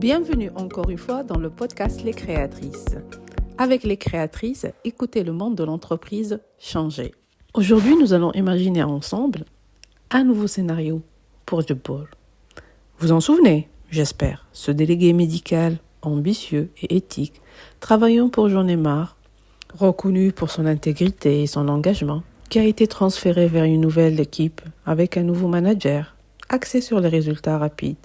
Bienvenue encore une fois dans le podcast Les Créatrices. Avec les créatrices, écoutez le monde de l'entreprise changer. Aujourd'hui, nous allons imaginer ensemble un nouveau scénario pour Jubbur. Vous en souvenez, j'espère, ce délégué médical ambitieux et éthique, travaillant pour J'en ai marre, reconnu pour son intégrité et son engagement, qui a été transféré vers une nouvelle équipe avec un nouveau manager, axé sur les résultats rapides,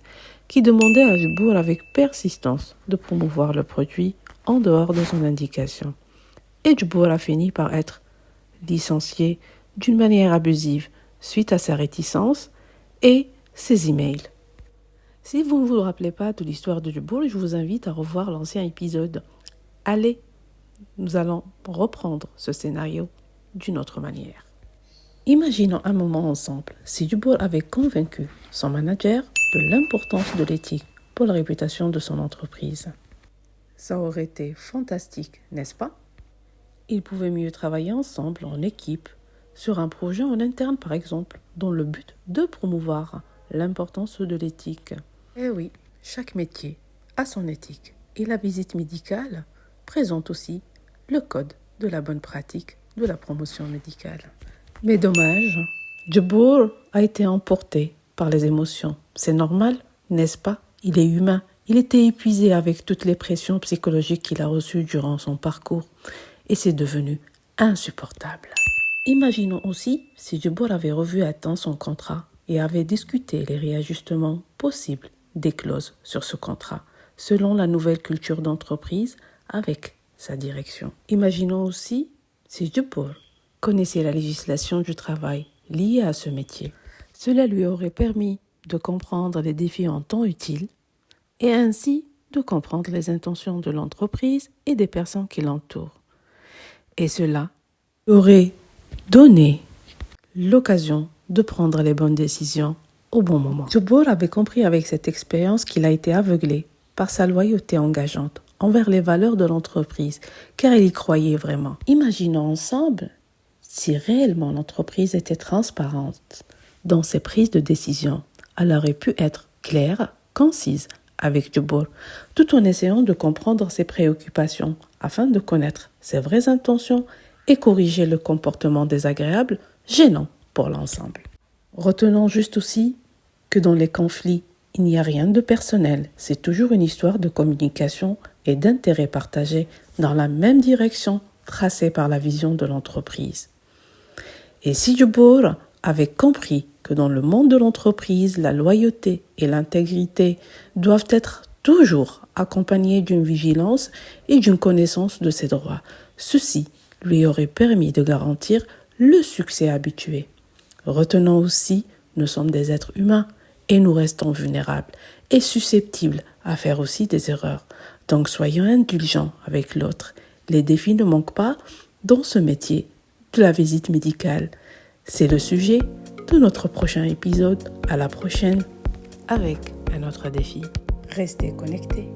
qui demandait à Jubbur avec persistance de promouvoir le produit en dehors de son indication. Et Jubbur a fini par être licencié d'une manière abusive suite à sa réticence et ses emails. Si vous ne vous rappelez pas de l'histoire de Jubbur, je vous invite à revoir l'ancien épisode. Allez, nous allons reprendre ce scénario d'une autre manière. Imaginons un moment ensemble si Jubbur avait convaincu son manager de l'importance de l'éthique pour la réputation de son entreprise. Ça aurait été fantastique, n'est-ce pas? Ils pouvaient mieux travailler ensemble en équipe sur un projet en interne par exemple, dont le but de promouvoir l'importance de l'éthique. Eh oui, chaque métier a son éthique et la visite médicale présente aussi le code de la bonne pratique de la promotion médicale. Mais dommage, Jubbur a été emporté par les émotions. C'est normal, n'est-ce pas? Il est humain. Il était épuisé avec toutes les pressions psychologiques qu'il a reçues durant son parcours et c'est devenu insupportable. Imaginons aussi si Jubbur avait revu à temps son contrat et avait discuté les réajustements possibles des clauses sur ce contrat, selon la nouvelle culture d'entreprise avec sa direction. Imaginons aussi si Jubbur connaissait la législation du travail liée à ce métier. Cela lui aurait permis de comprendre les défis en temps utile et ainsi de comprendre les intentions de l'entreprise et des personnes qui l'entourent. Et cela aurait donné l'occasion de prendre les bonnes décisions au bon moment. Jubbur avait compris avec cette expérience qu'il a été aveuglé par sa loyauté engageante envers les valeurs de l'entreprise, car il y croyait vraiment. Imaginons ensemble si réellement l'entreprise était transparente dans ses prises de décision. Elle aurait pu être claire, concise avec Jubbur, tout en essayant de comprendre ses préoccupations afin de connaître ses vraies intentions et corriger le comportement désagréable gênant pour l'ensemble. Retenons juste aussi que dans les conflits, il n'y a rien de personnel. C'est toujours une histoire de communication et d'intérêt partagé dans la même direction tracée par la vision de l'entreprise. Et si Jubbur avait compris que dans le monde de l'entreprise, la loyauté et l'intégrité doivent être toujours accompagnées d'une vigilance et d'une connaissance de ses droits, ceci lui aurait permis de garantir le succès habitué. Retenons aussi, nous sommes des êtres humains et nous restons vulnérables et susceptibles à faire aussi des erreurs. Donc soyons indulgents avec l'autre. Les défis ne manquent pas dans ce métier de la visite médicale. C'est le sujet de notre prochain épisode. À la prochaine avec un autre défi. Restez connectés.